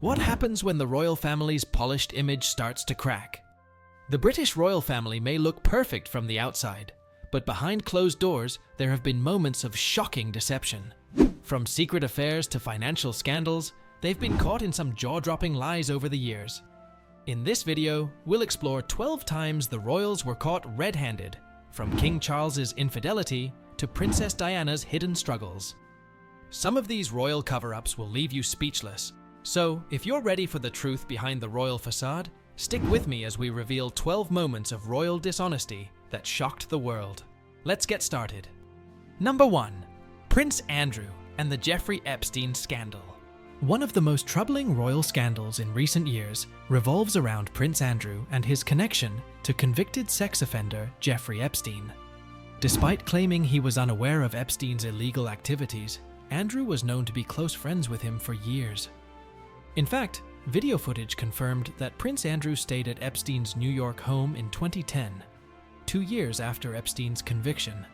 What happens when the royal family's polished image starts to crack? The British royal family may look perfect from the outside, but behind closed doors, there have been moments of shocking deception. From secret affairs to financial scandals, they've been caught in some jaw-dropping lies over the years. In this video, we'll explore 12 times the royals were caught red-handed, from King Charles's infidelity to Princess Diana's hidden struggles. Some of these royal cover-ups will leave you speechless, so if you're ready for the truth behind the royal facade, stick with me as we reveal 12 moments of royal dishonesty that shocked the world. Let's get started. Number 1. Prince Andrew and the Jeffrey Epstein scandal. One of the most troubling royal scandals in recent years revolves around Prince Andrew and his connection to convicted sex offender Jeffrey Epstein. Despite claiming he was unaware of Epstein's illegal activities, Andrew was known to be close friends with him for years. In fact, video footage confirmed that Prince Andrew stayed at Epstein's New York home in 2010, 2 years after Epstein's conviction.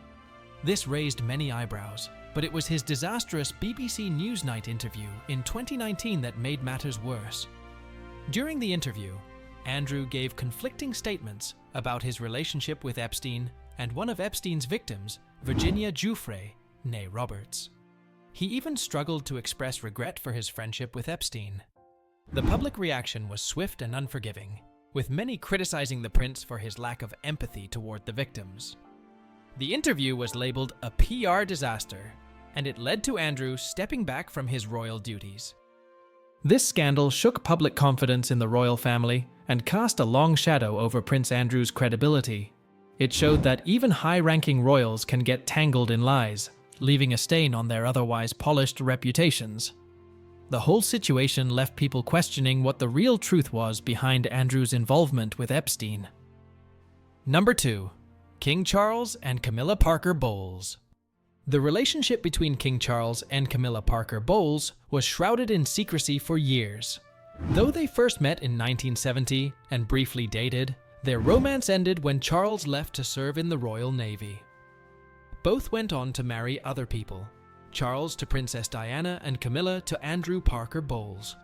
This raised many eyebrows, but it was his disastrous BBC Newsnight interview in 2019 that made matters worse. During the interview, Andrew gave conflicting statements about his relationship with Epstein and one of Epstein's victims, Virginia Giuffre, née Roberts. He even struggled to express regret for his friendship with Epstein. The public reaction was swift and unforgiving, with many criticizing the prince for his lack of empathy toward the victims. The interview was labeled a PR disaster, and it led to Andrew stepping back from his royal duties. This scandal shook public confidence in the royal family and cast a long shadow over Prince Andrew's credibility. It showed that even high-ranking royals can get tangled in lies, leaving a stain on their otherwise polished reputations. The whole situation left people questioning what the real truth was behind Andrew's involvement with Epstein. Number 2. King Charles and Camilla Parker Bowles. The relationship between King Charles and Camilla Parker Bowles was shrouded in secrecy for years. Though they first met in 1970 and briefly dated, their romance ended when Charles left to serve in the Royal Navy. Both went on to marry other people, Charles to Princess Diana and Camilla to Andrew Parker Bowles.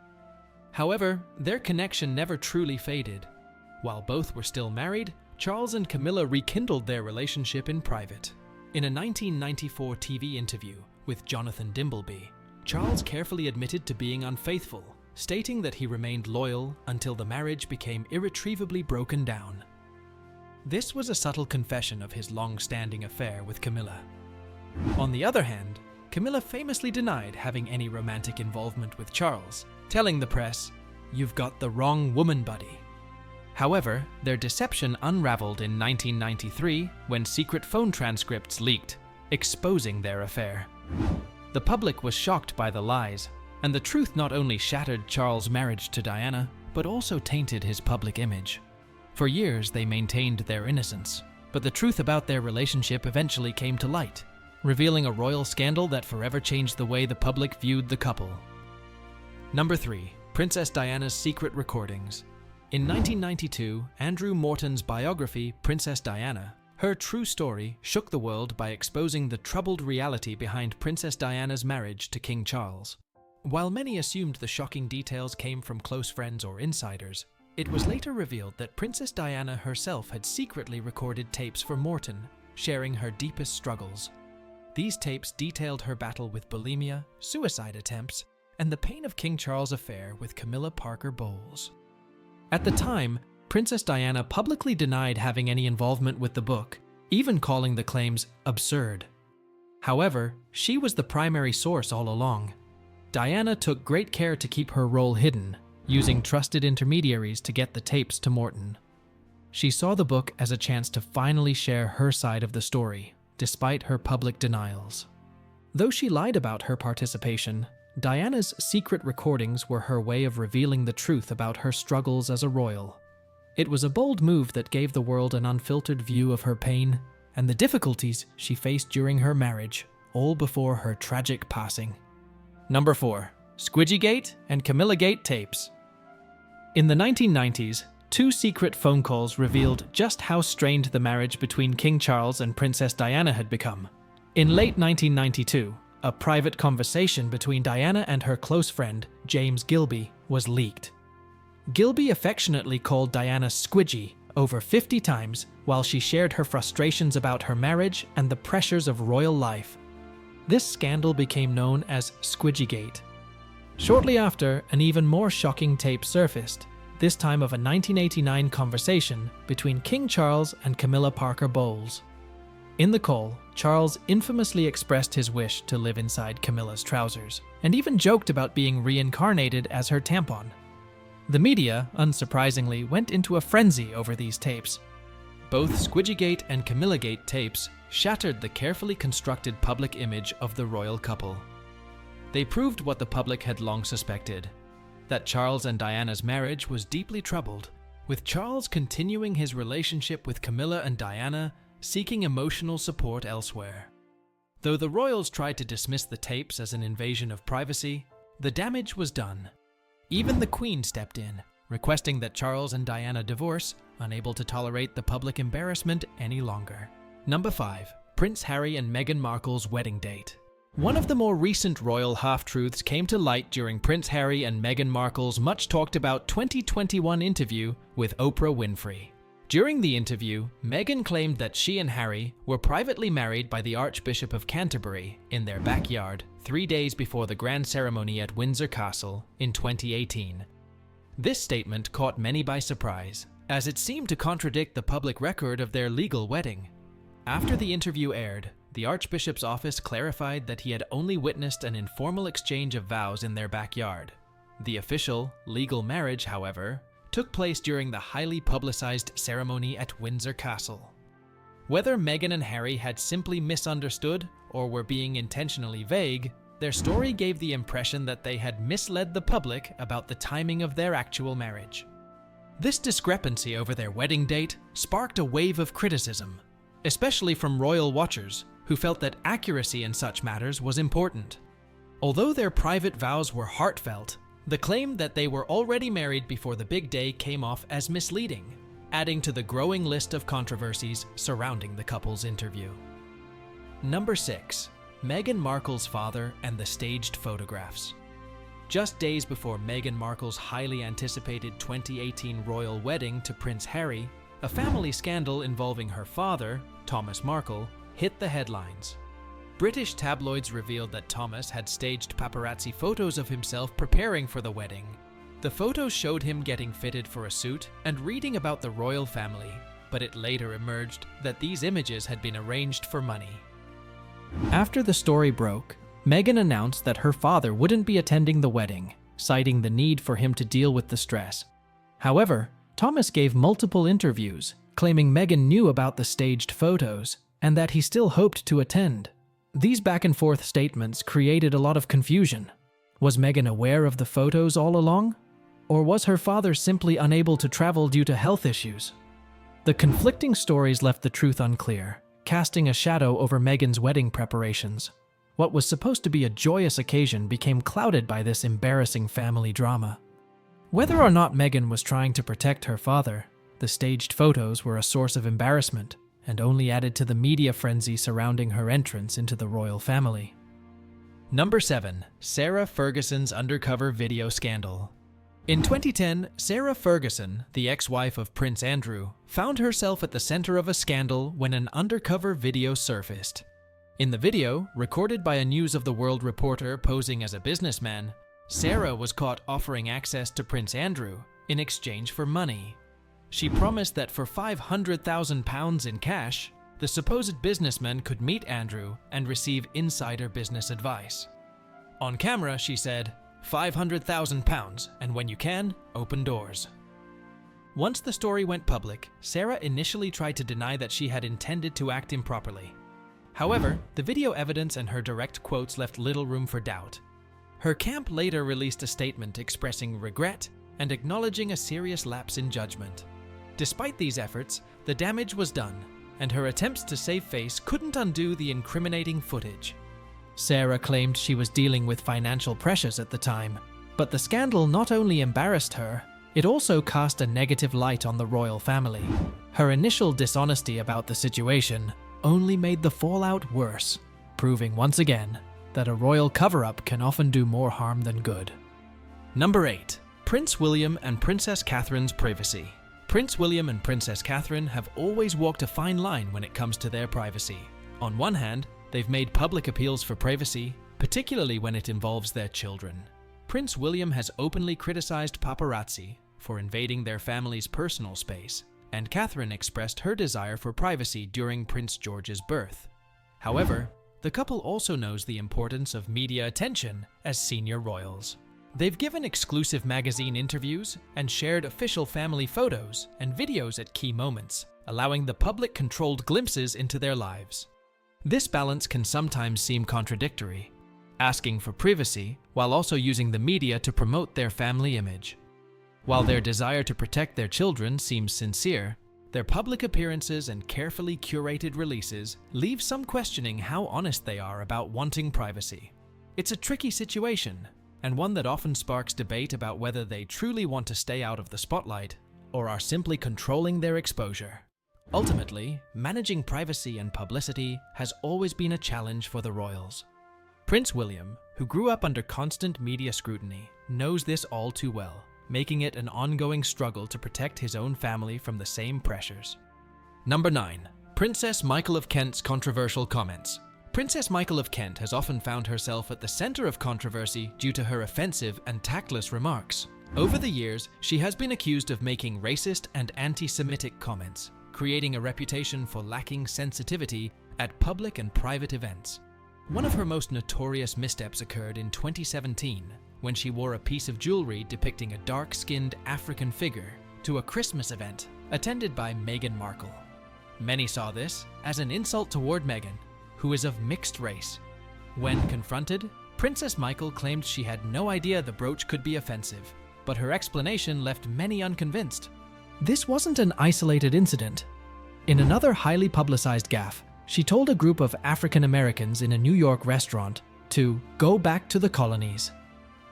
However, their connection never truly faded. While both were still married, Charles and Camilla rekindled their relationship in private. In a 1994 TV interview with Jonathan Dimbleby, Charles carefully admitted to being unfaithful, stating that he remained loyal until the marriage became irretrievably broken down. This was a subtle confession of his long-standing affair with Camilla. On the other hand, Camilla famously denied having any romantic involvement with Charles, telling the press, "You've got the wrong woman, buddy." However, their deception unraveled in 1993 when secret phone transcripts leaked, exposing their affair. The public was shocked by the lies, and the truth not only shattered Charles' marriage to Diana, but also tainted his public image. For years, they maintained their innocence, but the truth about their relationship eventually came to light, revealing a royal scandal that forever changed the way the public viewed the couple. Number 3. Princess Diana's secret recordings. In 1992, Andrew Morton's biography, Princess Diana, her true story, shook the world by exposing the troubled reality behind Princess Diana's marriage to King Charles. While many assumed the shocking details came from close friends or insiders, it was later revealed that Princess Diana herself had secretly recorded tapes for Morton, sharing her deepest struggles. These tapes detailed her battle with bulimia, suicide attempts, and the pain of King Charles' affair with Camilla Parker Bowles. At the time, Princess Diana publicly denied having any involvement with the book, even calling the claims absurd. However, she was the primary source all along. Diana took great care to keep her role hidden, using trusted intermediaries to get the tapes to Morton. She saw the book as a chance to finally share her side of the story, despite her public denials. Though she lied about her participation, Diana's secret recordings were her way of revealing the truth about her struggles as a royal. It was a bold move that gave the world an unfiltered view of her pain and the difficulties she faced during her marriage, all before her tragic passing. Number 4. Squidgygate and Camillagate tapes. In the 1990s, 2 secret phone calls revealed just how strained the marriage between King Charles and Princess Diana had become. In late 1992, a private conversation between Diana and her close friend, James Gilby, was leaked. Gilby affectionately called Diana Squidgy over 50 times while she shared her frustrations about her marriage and the pressures of royal life. This scandal became known as Squidgygate. Shortly after, an even more shocking tape surfaced, this time of a 1989 conversation between King Charles and Camilla Parker Bowles. In the call, Charles infamously expressed his wish to live inside Camilla's trousers, and even joked about being reincarnated as her tampon. The media, unsurprisingly, went into a frenzy over these tapes. Both Squidgygate and Camillagate tapes shattered the carefully constructed public image of the royal couple. They proved what the public had long suspected, that Charles and Diana's marriage was deeply troubled, with Charles continuing his relationship with Camilla and Diana, seeking emotional support elsewhere. Though the royals tried to dismiss the tapes as an invasion of privacy, the damage was done. Even the Queen stepped in, requesting that Charles and Diana divorce, unable to tolerate the public embarrassment any longer. Number 5. Prince Harry and Meghan Markle's wedding date. One of the more recent royal half-truths came to light during Prince Harry and Meghan Markle's much-talked-about 2021 interview with Oprah Winfrey. During the interview, Meghan claimed that she and Harry were privately married by the Archbishop of Canterbury in their backyard 3 days before the grand ceremony at Windsor Castle in 2018. This statement caught many by surprise, as it seemed to contradict the public record of their legal wedding. After the interview aired, the Archbishop's office clarified that he had only witnessed an informal exchange of vows in their backyard. The official, legal marriage, however, took place during the highly publicized ceremony at Windsor Castle. Whether Meghan and Harry had simply misunderstood or were being intentionally vague, their story gave the impression that they had misled the public about the timing of their actual marriage. This discrepancy over their wedding date sparked a wave of criticism, especially from royal watchers who felt that accuracy in such matters was important. Although their private vows were heartfelt, the claim that they were already married before the big day came off as misleading, adding to the growing list of controversies surrounding the couple's interview. Number 6. Meghan Markle's father and the staged photographs. Just days before Meghan Markle's highly anticipated 2018 royal wedding to Prince Harry, a family scandal involving her father, Thomas Markle, hit the headlines. British tabloids revealed that Thomas had staged paparazzi photos of himself preparing for the wedding. The photos showed him getting fitted for a suit and reading about the royal family, but it later emerged that these images had been arranged for money. After the story broke, Meghan announced that her father wouldn't be attending the wedding, citing the need for him to deal with the stress. However, Thomas gave multiple interviews, claiming Meghan knew about the staged photos and that he still hoped to attend. These back-and-forth statements created a lot of confusion. Was Meghan aware of the photos all along? Or was her father simply unable to travel due to health issues? The conflicting stories left the truth unclear, casting a shadow over Meghan's wedding preparations. What was supposed to be a joyous occasion became clouded by this embarrassing family drama. Whether or not Meghan was trying to protect her father, the staged photos were a source of embarrassment and only added to the media frenzy surrounding her entrance into the royal family. Number 7. Sarah Ferguson's undercover video scandal. In 2010, Sarah Ferguson, the ex-wife of Prince Andrew, found herself at the center of a scandal when an undercover video surfaced. In the video, recorded by a News of the World reporter posing as a businessman, Sarah was caught offering access to Prince Andrew in exchange for money. She promised that for £500,000 in cash, the supposed businessman could meet Andrew and receive insider business advice. On camera, she said, £500,000, and when you can, open doors. Once the story went public, Sarah initially tried to deny that she had intended to act improperly. However, the video evidence and her direct quotes left little room for doubt. Her camp later released a statement expressing regret and acknowledging a serious lapse in judgment. Despite these efforts, the damage was done, and her attempts to save face couldn't undo the incriminating footage. Sarah claimed she was dealing with financial pressures at the time, but the scandal not only embarrassed her, it also cast a negative light on the royal family. Her initial dishonesty about the situation only made the fallout worse, proving once again that a royal cover-up can often do more harm than good. Number 8. Prince William and Princess Catherine's privacy. Prince William and Princess Catherine have always walked a fine line when it comes to their privacy. On one hand, they've made public appeals for privacy, particularly when it involves their children. Prince William has openly criticized paparazzi for invading their family's personal space, and Catherine expressed her desire for privacy during Prince George's birth. However, the couple also knows the importance of media attention as senior royals. They've given exclusive magazine interviews and shared official family photos and videos at key moments, allowing the public controlled glimpses into their lives. This balance can sometimes seem contradictory, asking for privacy while also using the media to promote their family image. While their desire to protect their children seems sincere, their public appearances and carefully curated releases leave some questioning how honest they are about wanting privacy. It's a tricky situation, and one that often sparks debate about whether they truly want to stay out of the spotlight or are simply controlling their exposure. Ultimately, managing privacy and publicity has always been a challenge for the royals. Prince William, who grew up under constant media scrutiny, knows this all too well, making it an ongoing struggle to protect his own family from the same pressures. Number 9. Princess Markle of Kent's controversial comments. Princess Markle of Kent has often found herself at the center of controversy due to her offensive and tactless remarks. Over the years, she has been accused of making racist and anti-Semitic comments, creating a reputation for lacking sensitivity at public and private events. One of her most notorious missteps occurred in 2017, when she wore a piece of jewelry depicting a dark-skinned African figure to a Christmas event attended by Meghan Markle. Many saw this as an insult toward Meghan, who is of mixed race. When confronted, Princess Markle claimed she had no idea the brooch could be offensive, but her explanation left many unconvinced. This wasn't an isolated incident. In another highly publicized gaffe, she told a group of African Americans in a New York restaurant to go back to the colonies.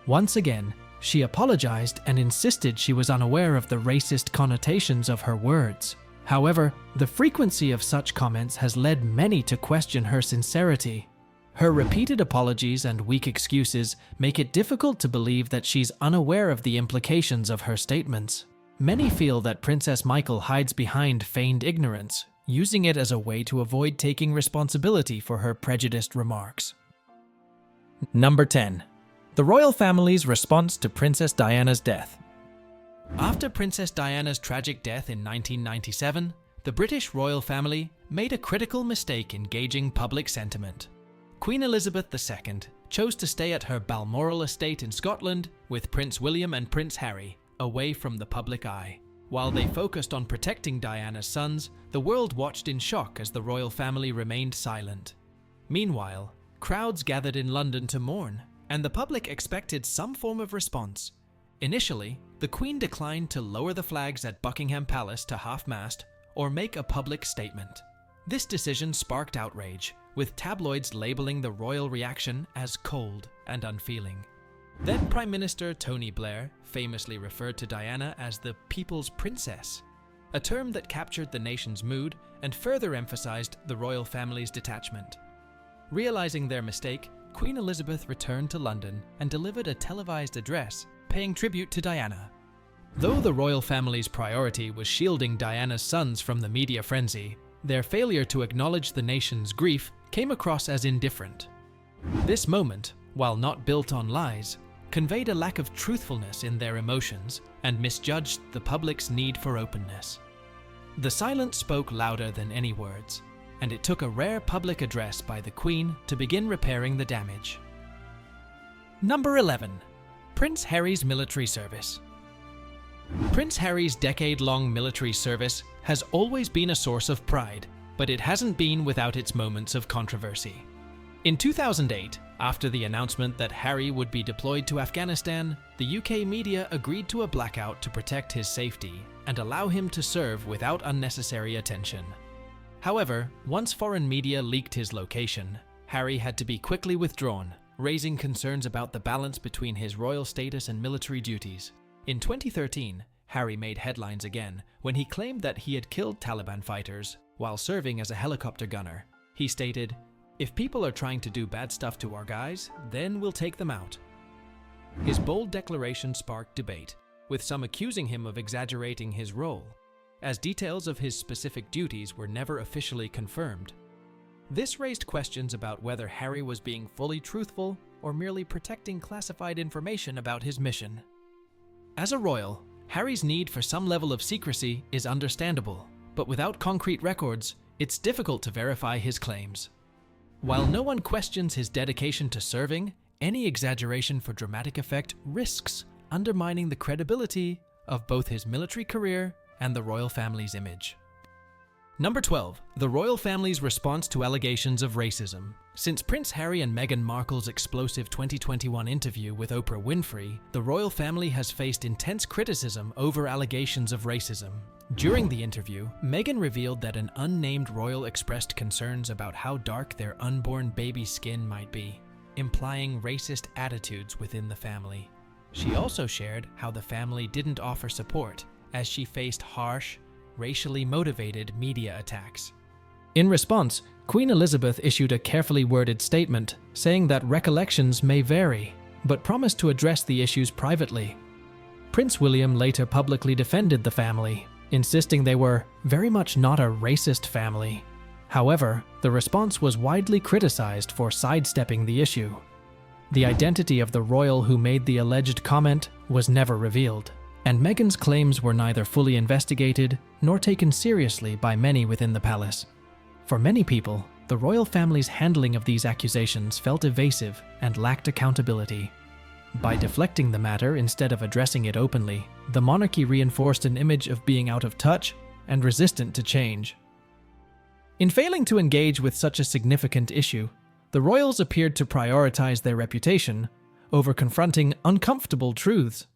Once again, she apologized and insisted she was unaware of the racist connotations of her words. However, the frequency of such comments has led many to question her sincerity. Her repeated apologies and weak excuses make it difficult to believe that she's unaware of the implications of her statements. Many feel that Princess Markle hides behind feigned ignorance, using it as a way to avoid taking responsibility for her prejudiced remarks. Number 10. The royal family's response to Princess Diana's death. After Princess Diana's tragic death in 1997, the British royal family made a critical mistake in gauging public sentiment. Queen Elizabeth II chose to stay at her Balmoral estate in Scotland with Prince William and Prince Harry, away from the public eye. While they focused on protecting Diana's sons, the world watched in shock as the royal family remained silent. Meanwhile, crowds gathered in London to mourn, and the public expected some form of response. Initially, the Queen declined to lower the flags at Buckingham Palace to half-mast or make a public statement. This decision sparked outrage, with tabloids labeling the royal reaction as cold and unfeeling. Then Prime Minister Tony Blair famously referred to Diana as the People's Princess, a term that captured the nation's mood and further emphasized the royal family's detachment. Realizing their mistake, Queen Elizabeth returned to London and delivered a televised address paying tribute to Diana. Though the royal family's priority was shielding Diana's sons from the media frenzy, their failure to acknowledge the nation's grief came across as indifferent. This moment, while not built on lies, conveyed a lack of truthfulness in their emotions and misjudged the public's need for openness. The silence spoke louder than any words, and it took a rare public address by the Queen to begin repairing the damage. Number 11. Prince Harry's military service. Prince Harry's decade-long military service has always been a source of pride, but it hasn't been without its moments of controversy. In 2008, after the announcement that Harry would be deployed to Afghanistan, the UK media agreed to a blackout to protect his safety and allow him to serve without unnecessary attention. However, once foreign media leaked his location, Harry had to be quickly withdrawn, raising concerns about the balance between his royal status and military duties. In 2013, Harry made headlines again when he claimed that he had killed Taliban fighters while serving as a helicopter gunner. He stated, "If people are trying to do bad stuff to our guys, then we'll take them out." His bold declaration sparked debate, with some accusing him of exaggerating his role, as details of his specific duties were never officially confirmed. This raised questions about whether Harry was being fully truthful or merely protecting classified information about his mission. As a royal, Harry's need for some level of secrecy is understandable, but without concrete records, it's difficult to verify his claims. While no one questions his dedication to serving, any exaggeration for dramatic effect risks undermining the credibility of both his military career and the royal family's image. Number 12. The royal family's response to allegations of racism. Since Prince Harry and Meghan Markle's explosive 2021 interview with Oprah Winfrey, the royal family has faced intense criticism over allegations of racism. During the interview, Meghan revealed that an unnamed royal expressed concerns about how dark their unborn baby's skin might be, implying racist attitudes within the family. She also shared how the family didn't offer support, as she faced harsh, racially motivated media attacks. In response, Queen Elizabeth issued a carefully worded statement saying that recollections may vary, but promised to address the issues privately. Prince William later publicly defended the family, insisting they were very much not a racist family. However, the response was widely criticized for sidestepping the issue. The identity of the royal who made the alleged comment was never revealed, and Meghan's claims were neither fully investigated nor taken seriously by many within the palace. For many people, the royal family's handling of these accusations felt evasive and lacked accountability. By deflecting the matter instead of addressing it openly, the monarchy reinforced an image of being out of touch and resistant to change. In failing to engage with such a significant issue, the royals appeared to prioritize their reputation over confronting uncomfortable truths.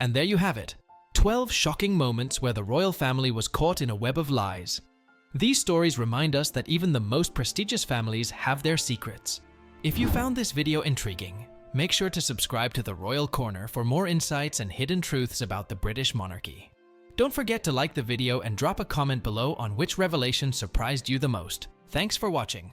And there you have it, 12 shocking moments where the royal family was caught in a web of lies. These stories remind us that even the most prestigious families have their secrets. If you found this video intriguing, make sure to subscribe to the Royal Corner for more insights and hidden truths about the British monarchy. Don't forget to like the video and drop a comment below on which revelation surprised you the most. Thanks for watching.